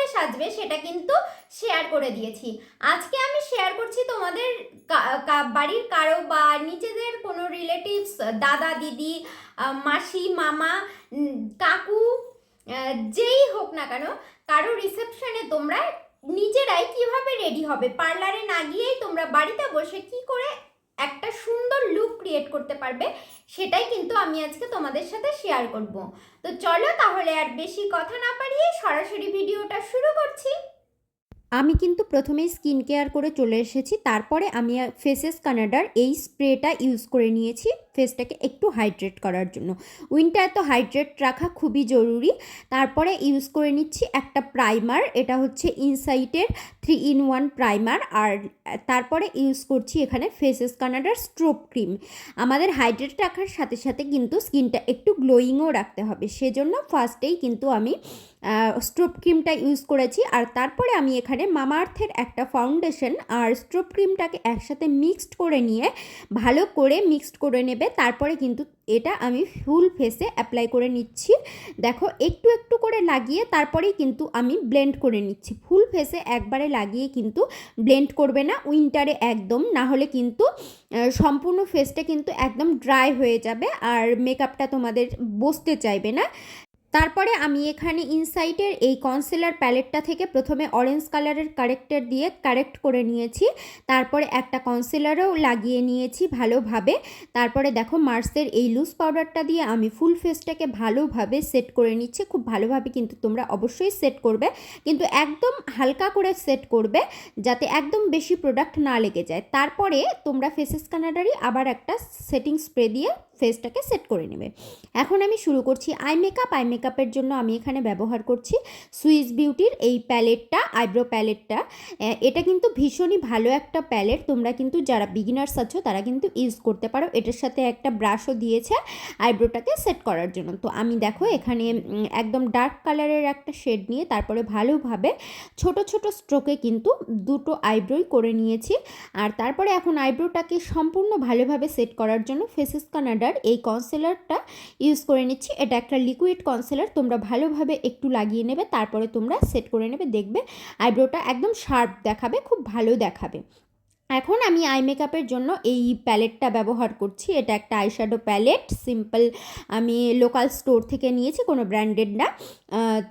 কিভাবে সাজবে সেটা কিন্তু শেয়ার করে দিয়েছি। আজকে আমি শেয়ার করছি তোমাদের বাড়ির কারো বা নিজেদের কোনো রিলেটিভস, দাদা দিদি, মাসি মামা, কাকু, যেই হোক না কেন, কারো রিসেপশনে তোমরা নিজেরাই কিভাবে রেডি হবে, পার্লারে না গিয়েই তোমরা বাড়িতে বসে কি করে একটা সুন্দর লুক ক্রিয়েট করতে পারবে, সেটাই কিন্তু আমি আজকে তোমাদের সাথে শেয়ার করব। তো চলো তাহলে আর বেশি কথা না বাড়িয়ে সরাসরি ভিডিওটা শুরু করছি। আমি কিন্তু প্রথমেই স্কিন কেয়ার করে চলে এসেছি, তারপরে আমি ফেসেস কানাডার এই স্প্রেটা ইউজ করে নিয়েছি ফেসটাকে একটু হাইড্রেট করার জন্য। উইন্টার তো হাইড্রেট রাখা খুবই জরুরি। তারপরে ইউজ করে নিচ্ছি একটা প্রাইমার, এটা হচ্ছে ইনসাইটের 3-in-1 প্রাইমার। আর তারপরে ইউজ করছি এখানে ফেসেস কানাডার স্ট্রোব ক্রিম। আমাদের হাইড্রেট রাখার সাথে সাথে কিন্তু স্কিনটা একটু গ্লোয়িংও রাখতে হবে, সেজন্য ফার্স্টেই কিন্তু আমি স্ট্রোব ক্রিমটা ইউজ করেছি। আর তারপরে আমি এখানে মামাআর্থের একটা ফাউন্ডেশন আর স্ট্রোব ক্রিমটাকে একসাথে মিক্সড করে নিয়ে ভালো করে মিক্সড করে নেবে। তারপরে কিন্তু এটা আমি ফুল ফেসে অ্যাপ্লাই করে নিচ্ছি। দেখো একটু একটু করে লাগিয়ে তারপরেই কিন্তু আমি ব্লেন্ড করে নিচ্ছি। ফুল ফেসে একবারে লাগিয়ে কিন্তু ব্লেন্ড করবে না উইন্টারে একদম, না হলে কিন্তু সম্পূর্ণ ফেসটা কিন্তু একদম ড্রাই হয়ে যাবে আর মেকআপটা তোমাদের বসতে চাইবে না। তারপরে আমি এখানে ইনসাইটের এই কনসিলার প্যালেটটা থেকে প্রথমে অরেঞ্জ কালারের কারেক্টর দিয়ে কারেক্ট করে নিয়েছি, তারপরে একটা কনসিলারও লাগিয়ে নিয়েছি ভালোভাবে। তারপরে দেখো মার্সের এই লুজ পাউডারটা দিয়ে আমি ফুল ফেসটাকে ভালোভাবে সেট করে নিচ্ছি। খুব ভালোভাবে কিন্তু তোমরা অবশ্যই সেট করবে, কিন্তু একদম হালকা করে সেট করবে যাতে একদম বেশি প্রোডাক্ট না লেগে যায়। তারপরে তোমরা ফেসেস কানাডারই আবার একটা সেটিং স্প্রে দিয়ে ফেসটাকে সেট করে নেবে। এখন আমি শুরু করছি আই মেকআপের জন্য আমি এখানে ব্যবহার করছি সুইস বিউটির এই প্যালেটটা, আইব্রো প্যালেটটা। এটা কিন্তু ভীষণই ভালো একটা প্যালেট, তোমরা কিন্তু যারা বিগিনার্স আছো তারা কিন্তু ইউজ করতে পারো। এটার সাথে একটা ব্রাশও দিয়েছে আইব্রোটাকে সেট করার জন্য। তো আমি দেখো এখানে একদম ডার্ক কালারের একটা শেড নিয়ে তারপরে ভালোভাবে ছোট ছোট স্ট্রোকে কিন্তু দুটো আইব্রোই করে নিয়েছি। আর তারপরে এখন আইব্রোটাকে সম্পূর্ণ ভালোভাবে সেট করার জন্য ফেসেস কানাডার এই কনসিলারটা ইউজ করে নিচ্ছি। এটা একটা লিকুইড কনসিলার, তোমরা ভালোভাবে একটু লাগিয়ে নেবে, তারপরে তোমরা সেট করে নেবে, দেখবে আইব্রোটা একদম শার্প দেখাবে, খুব ভালো দেখাবে। এখন আমি আই মেকআপের জন্য এই প্যালেটটা ব্যবহার করছি। এটা একটা আইশ্যাডো প্যালেট, সিম্পল, আমি লোকাল স্টোর থেকে নিয়েছি, কোনো ব্র্যান্ডেড না।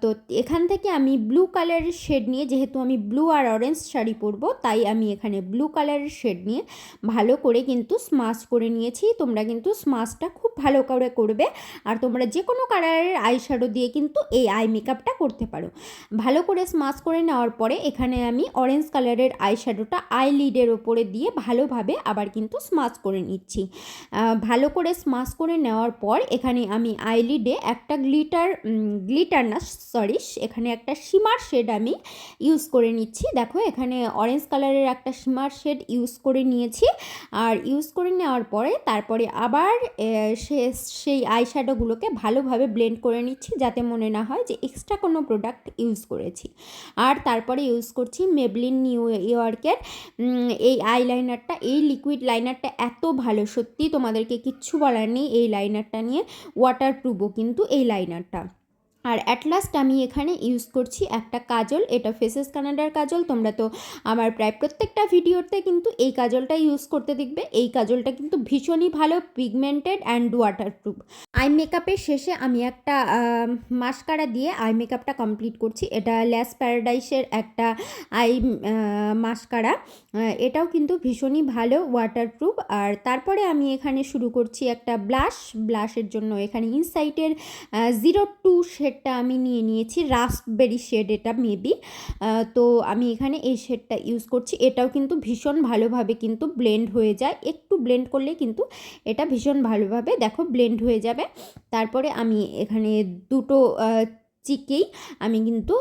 তো এখান থেকে আমি ব্লু কালারের শেড নিয়ে, যেহেতু আমি ব্লু আর অরেঞ্জ শাড়ি পরবো তাই আমি এখানে ব্লু কালারের শেড নিয়ে ভালো করে কিন্তু স্মাচ করে নিয়েছি। তোমরা কিন্তু স্মাচটা খুব ভালো করে করবে, আর তোমরা যে কোনো কালারের আইশ্যাডো দিয়ে কিন্তু এই আই মেকআপটা করতে পারো। ভালো করে স্মাচ করে নেওয়ার পরে এখানে আমি অরেঞ্জ কালারের আইশ্যাডোটা আইলিডের ওপরে দিয়ে ভালোভাবে আবার কিন্তু স্মাচ করে নিচ্ছি। ভালো করে স্মাচ করে নেওয়ার পর এখানে আমি আইলিডে একটা গ্লিটার না সরি এখানে একটা শিমার শেড আমি ইউজ করে নিচ্ছি। দেখো এখানে অরেঞ্জ কালারের একটা শিমার শেড ইউজ করে নিয়েছি। আর ইউজ করে নেওয়ার পরে তারপরে আবার সেই আইশ্যাডোগুলোকে ভালোভাবে ব্লেন্ড করে নিচ্ছি, যাতে মনে না হয় যে এক্সট্রা কোনো প্রোডাক্ট ইউজ করেছি। আর তারপরে ইউজ করছি মেবলিন নিউ ইয়র্কের এই আইলাইনারটা। এই লিকুইড লাইনারটা এত ভালো, সত্যি তোমাদেরকে কিচ্ছু বলার নেই এই লাইনারটা নিয়ে, ওয়াটারপ্রুফও কিন্তু এই লাইনারটা। আর অ্যাট লাস্ট আমি এখানে ইউজ করছি একটা কাজল, এটা ফেসেস কানাডার কাজল। তোমরা তো আমার প্রায় প্রত্যেকটা ভিডিওতে কিন্তু এই কাজলটা ইউজ করতে দেখবে। এই কাজলটা কিন্তু ভীষণই ভালো, পিগমেন্টেড অ্যান্ড ওয়াটারপ্রুফ। আই মেকআপের শেষে আমি একটা মাস্কারা দিয়ে আই মেকআপটা কমপ্লিট করছি। এটা ল্যাশ প্যারাডাইসের একটা আই মাস্কারা, এটাও কিন্তু ভীষণই ভালো, ওয়াটারপ্রুফ। আর তারপরে আমি এখানে শুরু করছি একটা ব্লাশের জন্য এখানে ইনসাইটের 02 শেডটা আমি নিয়ে নিয়েছি, রাস্পবেরি শেড এটা মেবি। তো আমি এখানে এই শেডটা ইউজ করছি। এটাও কিন্তু ভীষণ ভালোভাবে কিন্তু ব্লেন্ড হয়ে যায়, একটু ব্লেন্ড করলে কিন্তু এটা ভীষণ ভালোভাবে দেখো ব্লেন্ড হয়ে যাবে। তারপরে আমি এখানে দুটো চিকেই আমি কিন্তু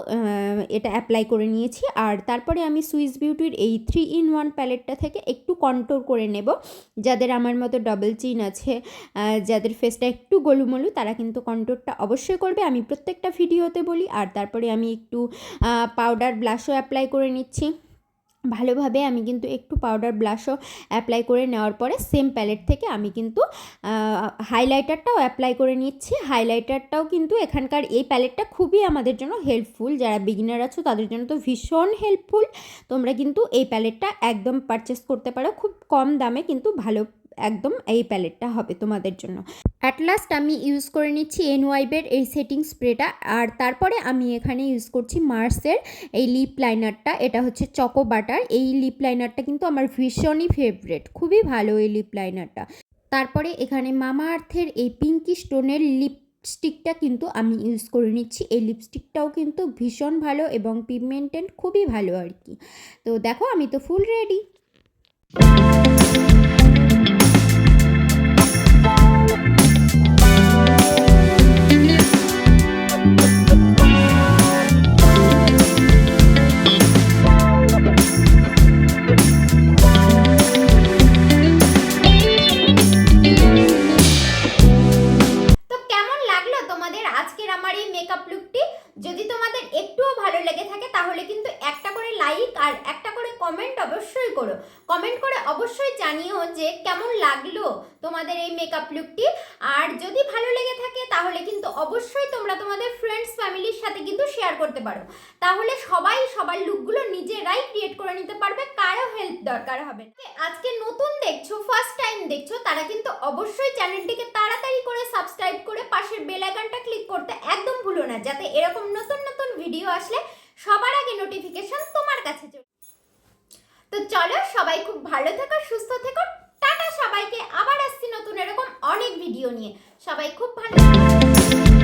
এটা অ্যাপ্লাই করে নিয়েছি। আর তারপরে আমি সুইস বিউটির এই 3-in-1 প্যালেটটা থেকে একটু কন্ট্রোল করে নেব। যাদের আমার মতো ডাবল চিন আছে, যাদের ফেসটা একটু গোলুমলু, তারা কিন্তু কন্ট্রোলটা অবশ্যই করবে, আমি প্রত্যেকটা ভিডিওতে বলি। আর তারপরে আমি একটু পাউডার ব্লাশও অ্যাপ্লাই করে নিচ্ছি। ভালোভাবে আমি কিন্তু একটু পাউডার ব্লাশও অ্যাপ্লাই করে নেওয়ার পরে সেম প্যালেট থেকে আমি কিন্তু হাইলাইটারটাও অ্যাপ্লাই করে নিচ্ছি। হাইলাইটারটাও কিন্তু এখানকার এই প্যালেটটা খুবই আমাদের জন্য হেল্পফুল, যারা বিগিনার আছো তাদের জন্য তো ভীষণ হেল্পফুল। তোমরা কিন্তু এই প্যালেটটা একদম পারচেস করতে পারো, খুব কম দামে কিন্তু ভালো একদম এই প্যালেটটা হবে তোমাদের জন্য। অ্যাট লাস্ট আমি ইউজ করে নিচ্ছি এনওয়াইবের এই সেটিং স্প্রেটা, আর তারপরে আমি এখানে ইউজ করছি মার্সের এই লিপ লাইনারটা। এটা হচ্ছে চকো বাটার। এই লিপ লাইনারটা কিন্তু আমার ভীষণই ফেভারেট, খুবই ভালো এই লিপ লাইনারটা। তারপরে এখানে মামা আর্থের এই পিঙ্কি স্টোনের লিপস্টিকটা কিন্তু আমি ইউজ করে নিচ্ছি। এই লিপস্টিকটাও কিন্তু ভীষণ ভালো এবং পিগমেন্টেড খুবই ভালো আর কি। তো দেখো আমি তো ফুল রেডি। তো কেমন লাগলো তোমাদের আজকের আমার এই মেকআপ লুকটি? যদি তোমাদের একটুও ভালো লেগে থাকে তাহলে কিন্তু একটা করে লাইক আর একটা করে কমেন্ট অবশ্যই করো। কমেন্ট করে অবশ্যই জানিও যে কেমন লাগলো তোমাদের এই মেকআপ লুকটি। আর যদি ভালো লেগে থাকে তাহলে কিন্তু অবশ্যই তোমরা তোমাদের ফ্রেন্ডস ফ্যামিলির সাথে কিন্তু শেয়ার করতে পারো। তাহলে সবাই সবার লুকগুলো নিজেরাই ক্রিয়েট করে নিতে পারবে, কারো হেল্প দরকার হবে না। আজকে নতুন দেখছো, ফার্স্ট টাইম দেখছো, তারা কিন্তু অবশ্যই চ্যানেলটিকে তাড়াতাড়ি করে সাবস্ক্রাইব করে পাশের বেল আইকনটা ক্লিক করতে একদম ভুলো না, যাতে এরকম নতুন নতুন ভিডিও আসলে সবার আগে নোটিফিকেশন তোমার কাছে চলে। তো চলো, সবাই খুব ভালো থেকো, সুস্থ থেকো, টাটা সবাইকে। আবার আসছি নতুন এরকম অনেক ভিডিও নিয়ে। সবাই খুব ভালো থেকো।